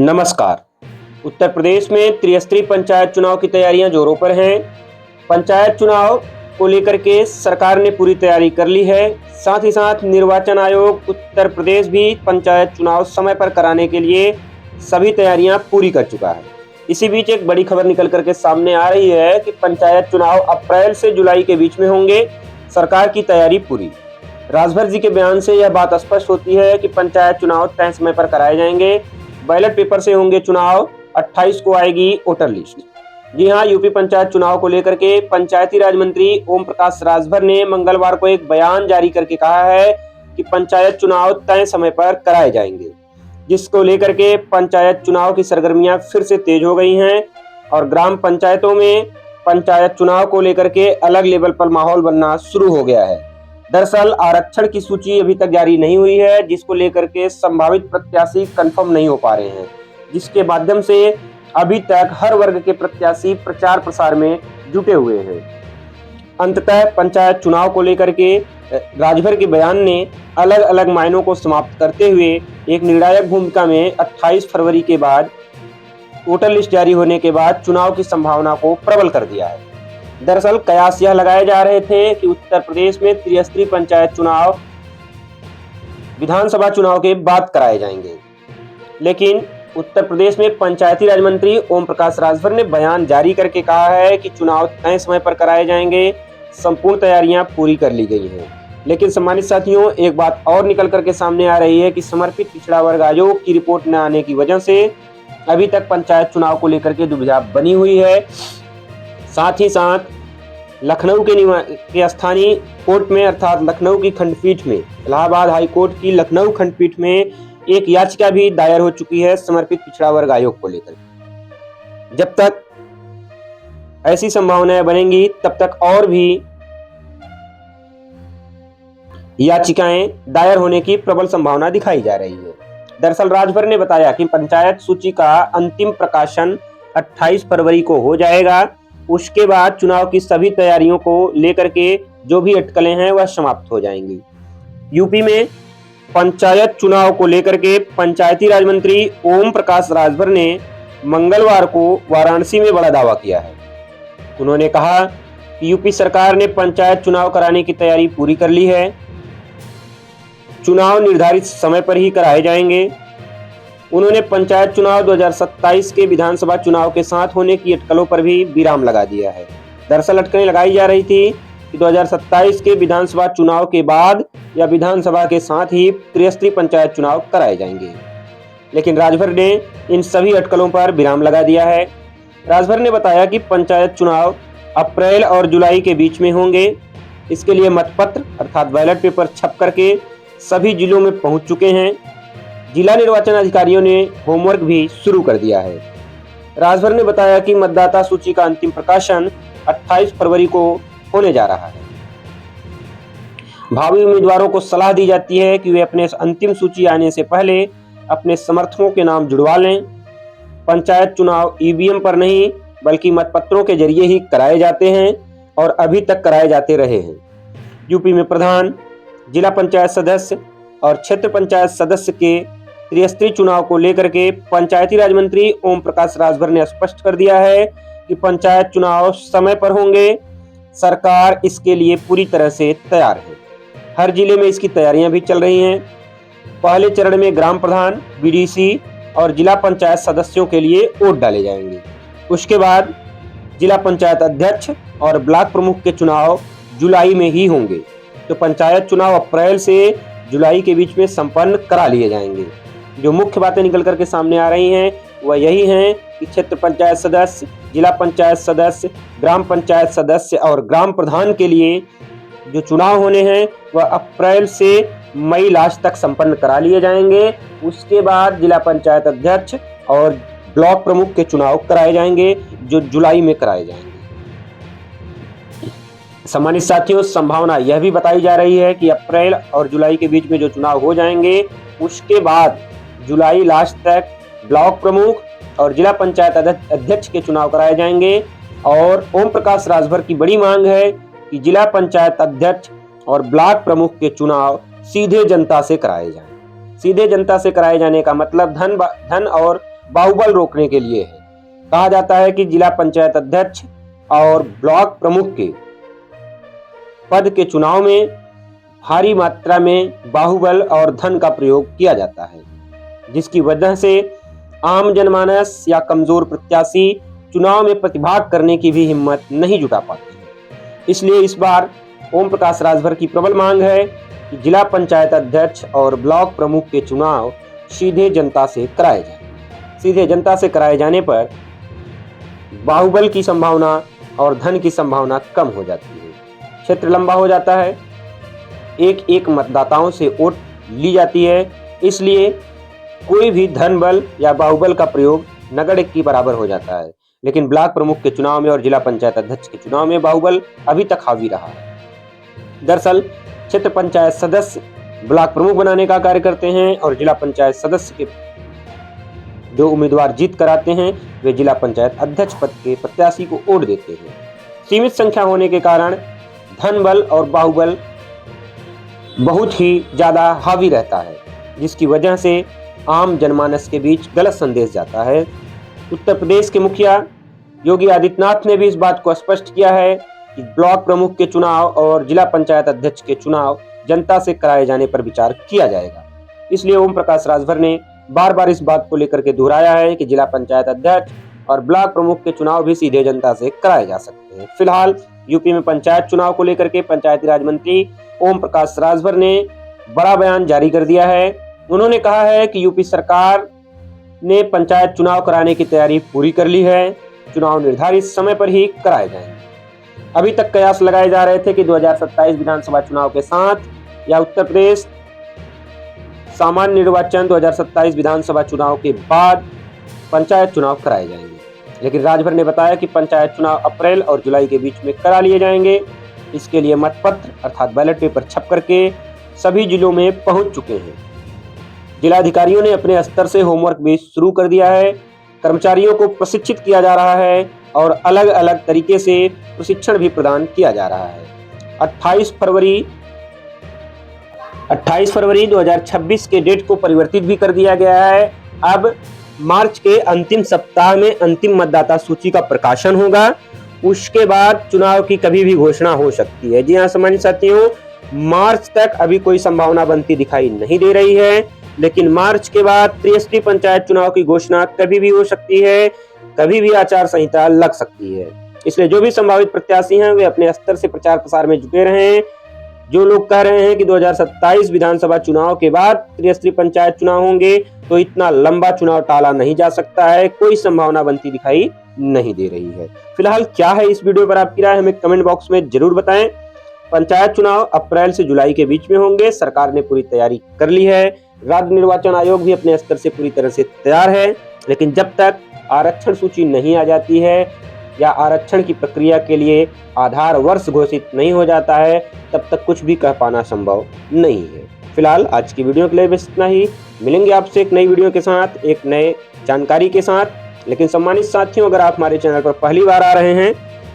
नमस्कार। उत्तर प्रदेश में त्रिस्तरीय पंचायत चुनाव की तैयारियां जोरों पर हैं। पंचायत चुनाव को लेकर के सरकार ने पूरी तैयारी कर ली है। साथ ही साथ निर्वाचन आयोग उत्तर प्रदेश भी पंचायत चुनाव समय पर कराने के लिए सभी तैयारियां पूरी कर चुका है। इसी बीच एक बड़ी खबर निकल करके सामने आ रही है कि पंचायत चुनाव अप्रैल से जुलाई के बीच में होंगे। सरकार की तैयारी पूरी। राजभर जी के बयान से यह बात स्पष्ट होती है कि पंचायत चुनाव तय समय पर कराए जाएंगे। बैलेट पेपर से होंगे चुनाव, 28 को आएगी वोटर लिस्ट। जी हां, यूपी पंचायत चुनाव को लेकर के पंचायती राज मंत्री ओम प्रकाश राजभर ने मंगलवार को एक बयान जारी करके कहा है कि पंचायत चुनाव तय समय पर कराए जाएंगे, जिसको लेकर के पंचायत चुनाव की सरगर्मियां फिर से तेज हो गई हैं और ग्राम पंचायतों में पंचायत चुनाव को लेकर के अलग लेवल पर माहौल बनना शुरू हो गया है। दरअसल आरक्षण की सूची अभी तक जारी नहीं हुई है, जिसको लेकर के संभावित प्रत्याशी कंफर्म नहीं हो पा रहे हैं, जिसके माध्यम से अभी तक हर वर्ग के प्रत्याशी प्रचार प्रसार में जुटे हुए हैं। अंततः पंचायत चुनाव को लेकर के राजभर के बयान ने अलग अलग मायनों को समाप्त करते हुए एक निर्णायक भूमिका में 28 फरवरी के बाद वोटर लिस्ट जारी होने के बाद चुनाव की संभावना को प्रबल कर दिया है। दरअसल कयास यह लगाए जा रहे थे कि उत्तर प्रदेश में त्रिस्तरीय पंचायत चुनाव विधानसभा चुनाव के बाद कराए जाएंगे, लेकिन उत्तर प्रदेश में पंचायती राज मंत्री ओम प्रकाश राजभर ने बयान जारी करके कहा है कि चुनाव तय समय पर कराए जाएंगे। संपूर्ण तैयारियां पूरी कर ली गई हैं। लेकिन सम्मानित साथियों, एक बात और निकल करके सामने आ रही है कि समर्पित पिछड़ा वर्ग आयोग की रिपोर्ट न आने की वजह से अभी तक पंचायत चुनाव को लेकर के दुविधा बनी हुई है। साथ ही साथ लखनऊ के स्थानीय कोर्ट में अर्थात लखनऊ की खंडपीठ में, इलाहाबाद हाई कोर्ट की लखनऊ खंडपीठ में एक याचिका भी दायर हो चुकी है समर्पित पिछड़ा वर्ग आयोग को लेकर। जब तक ऐसी संभावनाएं बनेंगी तब तक और भी याचिकाएं दायर होने की प्रबल संभावना दिखाई जा रही है। दरअसल राजभर ने बताया कि पंचायत सूची का अंतिम प्रकाशन 28 फरवरी को हो जाएगा। उसके बाद चुनाव की सभी तैयारियों को लेकर के जो भी अटकलें हैं वह समाप्त हो जाएंगी। यूपी में पंचायत चुनाव को लेकर के पंचायती राज मंत्री ओम प्रकाश राजभर ने मंगलवार को वाराणसी में बड़ा दावा किया है। उन्होंने कहा कि यूपी सरकार ने पंचायत चुनाव कराने की तैयारी पूरी कर ली है। चुनाव निर्धारित समय पर ही कराए जाएंगे। उन्होंने पंचायत चुनाव 2027 के विधानसभा चुनाव के साथ होने की अटकलों पर भी विराम लगा दिया है। दरअसल अटकलें लगाई जा रही थी कि 2027 के विधानसभा चुनाव के बाद या विधानसभा के साथ ही त्रिस्तरीय पंचायत चुनाव कराए जाएंगे, लेकिन राजभर ने इन सभी अटकलों पर विराम लगा दिया है। राजभर ने बताया कि पंचायत चुनाव अप्रैल और जुलाई के बीच में होंगे। इसके लिए मतपत्र अर्थात बैलेट पेपर छप करके सभी जिलों में पहुंच चुके हैं। जिला निर्वाचन अधिकारियों ने होमवर्क भी शुरू कर दिया है। राजभर ने बताया कि मतदाता सूची का अंतिम प्रकाशन 28 फरवरी को होने जा रहा है। भावी उम्मीदवारों को सलाह दी जाती है कि वे अपने अंतिम सूची आने से पहले अपने समर्थकों के नाम जुड़वा लें। पंचायत चुनाव ईवीएम पर नहीं बल्कि मतपत्रों के जरिए ही कराए जाते हैं और अभी तक कराए जाते रहे हैं। यूपी में प्रधान, जिला पंचायत सदस्य और क्षेत्र पंचायत सदस्य के त्रिस्तरीय चुनाव को लेकर के पंचायती राज मंत्री ओम प्रकाश राजभर ने स्पष्ट कर दिया है कि पंचायत चुनाव समय पर होंगे। सरकार इसके लिए पूरी तरह से तैयार है। हर जिले में इसकी तैयारियां भी चल रही हैं। पहले चरण में ग्राम प्रधान, बीडीसी और जिला पंचायत सदस्यों के लिए वोट डाले जाएंगे। उसके बाद जिला पंचायत अध्यक्ष और ब्लॉक प्रमुख के चुनाव जुलाई में ही होंगे। तो पंचायत चुनाव अप्रैल से जुलाई के बीच में संपन्न करा लिए जाएंगे। जो मुख्य बातें निकल करके सामने आ रही हैं वह यही हैं कि क्षेत्र पंचायत सदस्य, जिला पंचायत सदस्य, ग्राम पंचायत सदस्य और ग्राम प्रधान के लिए जो चुनाव होने हैं वह अप्रैल से मई लास्ट तक संपन्न करा लिए जाएंगे। उसके बाद जिला पंचायत अध्यक्ष और ब्लॉक प्रमुख के चुनाव कराए जाएंगे जो जुलाई में कराए जाएंगे। सम्मानित साथियों, संभावना यह भी बताई जा रही है कि अप्रैल और जुलाई के बीच में जो चुनाव हो जाएंगे उसके बाद जुलाई लास्ट तक ब्लॉक प्रमुख और जिला पंचायत अध्यक्ष के चुनाव कराए जाएंगे। और ओम प्रकाश राजभर की बड़ी मांग है कि जिला पंचायत अध्यक्ष और ब्लॉक प्रमुख के चुनाव सीधे जनता से कराए जाएं। सीधे जनता से कराए जाने का मतलब धन और बाहुबल रोकने के लिए है। कहा जाता है कि जिला पंचायत अध्यक्ष और ब्लॉक प्रमुख के पद के चुनाव में भारी मात्रा में बाहुबल और धन का प्रयोग किया जाता है, जिसकी वजह से आम जनमानस या कमजोर प्रत्याशी चुनाव में प्रतिभाग करने की भी हिम्मत नहीं जुटा पाते हैं। इसलिए इस बार ओम प्रकाश राजभर की प्रबल मांग है कि जिला पंचायत अध्यक्ष और ब्लॉक प्रमुख के चुनाव सीधे जनता से कराए जाएं। सीधे जनता से कराए जाने पर बाहुबल की संभावना और धन की संभावना कम हो जाती है, क्षेत्र लंबा हो जाता है, एक एक मतदाताओं से वोट ली जाती है। इसलिए कोई भी धन बल या बाहुबल का प्रयोग नगण्य के बराबर हो जाता है। लेकिन ब्लॉक प्रमुख के चुनाव में और जिला पंचायत अध्यक्ष के चुनाव में बाहुबल अभी तक हावी रहा है। दरअसल क्षेत्र पंचायत सदस्य ब्लॉक प्रमुख बनाने का कार्य करते हैं और जिला पंचायत सदस्य के जो उम्मीदवार जीत कराते हैं वे जिला पंचायत अध्यक्ष पद के प्रत्याशी को वोट देते हैं। सीमित संख्या होने के कारण धन बल और बाहुबल बहुत ही ज्यादा हावी रहता है, जिसकी वजह से आम जनमानस के बीच गलत संदेश जाता है। उत्तर प्रदेश के मुखिया योगी आदित्यनाथ ने भी इस बात को स्पष्ट किया है कि ब्लॉक प्रमुख के चुनाव और जिला पंचायत अध्यक्ष के चुनाव जनता से कराए जाने पर विचार किया जाएगा। इसलिए ओम प्रकाश राजभर ने बार बार इस बात को लेकर के दोहराया है कि जिला पंचायत अध्यक्ष और ब्लॉक प्रमुख के चुनाव भी सीधे जनता से कराए जा सकते हैं। फिलहाल यूपी में पंचायत चुनाव को लेकर के पंचायती राज मंत्री ओम प्रकाश राजभर ने बड़ा बयान जारी कर दिया है। उन्होंने कहा है कि यूपी सरकार ने पंचायत चुनाव कराने की तैयारी पूरी कर ली है, चुनाव निर्धारित समय पर ही कराए जाएंगे। अभी तक कयास लगाए जा रहे थे कि 2027 विधानसभा चुनाव के साथ या उत्तर प्रदेश सामान्य निर्वाचन 2027 विधानसभा चुनाव के बाद पंचायत चुनाव कराए जाएंगे, लेकिन राजभर ने बताया कि पंचायत चुनाव अप्रैल और जुलाई के बीच में करा लिए जाएंगे। इसके लिए मतपत्र अर्थात बैलेट पेपर छप करके सभी जिलों में पहुंच चुके हैं। जिलाधिकारियों ने अपने स्तर से होमवर्क भी शुरू कर दिया है, कर्मचारियों को प्रशिक्षित किया जा रहा है और अलग अलग तरीके से प्रशिक्षण भी प्रदान किया जा रहा है। 28 फरवरी 2026 के डेट को परिवर्तित भी कर दिया गया है। अब मार्च के अंतिम सप्ताह में अंतिम मतदाता सूची का प्रकाशन होगा, उसके बाद चुनाव की कभी भी घोषणा हो सकती है। जी हाँ सामान्य साथियों, मार्च तक अभी कोई संभावना बनती दिखाई नहीं दे रही है, लेकिन मार्च के बाद त्रिस्तरीय पंचायत चुनाव की घोषणा कभी भी हो सकती है, कभी भी आचार संहिता लग सकती है। इसलिए जो भी संभावित प्रत्याशी हैं वे अपने स्तर से प्रचार प्रसार में जुटे रहें। जो लोग कह रहे हैं कि 2027 विधानसभा चुनाव के बाद त्रिस्तरीय पंचायत चुनाव होंगे तो इतना लंबा चुनाव टाला नहीं जा सकता है, कोई संभावना बनती दिखाई नहीं दे रही है। फिलहाल क्या है इस वीडियो पर आपकी राय हमें कमेंट बॉक्स में जरूर बताएं। पंचायत चुनाव अप्रैल से जुलाई के बीच में होंगे, सरकार ने पूरी तैयारी कर ली है, राज्य निर्वाचन आयोग भी अपने स्तर से पूरी तरह से तैयार है, लेकिन जब तक आरक्षण सूची नहीं आ जाती है या आरक्षण की प्रक्रिया के लिए आधार वर्ष घोषित नहीं हो जाता है तब तक कुछ भी कह पाना संभव नहीं है। फिलहाल आज की वीडियो के लिए बस इतना ही। मिलेंगे आपसे एक नई वीडियो के साथ, एक नए जानकारी के साथ। लेकिन सम्मानित साथियों, अगर आप हमारे चैनल पर पहली बार आ रहे हैं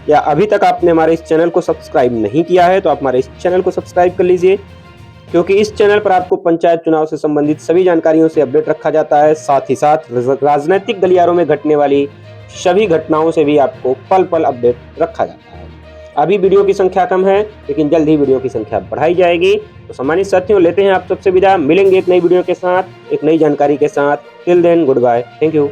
या अभी तक आपने हमारे इस चैनल को सब्सक्राइब नहीं किया है तो आप हमारे इस चैनल को सब्सक्राइब कर लीजिए, क्योंकि इस चैनल पर आपको पंचायत चुनाव से संबंधित सभी जानकारियों से अपडेट रखा जाता है। साथ ही साथ राजनीतिक गलियारों में घटने वाली सभी घटनाओं से भी आपको पल पल अपडेट रखा जाता है। अभी वीडियो की संख्या कम है, लेकिन जल्द ही वीडियो की संख्या बढ़ाई जाएगी। तो सम्मानित साथियों, लेते हैं आप सबसे विदा। मिलेंगे एक नई वीडियो के साथ, एक नई जानकारी के साथ। Till then goodbye, thank you.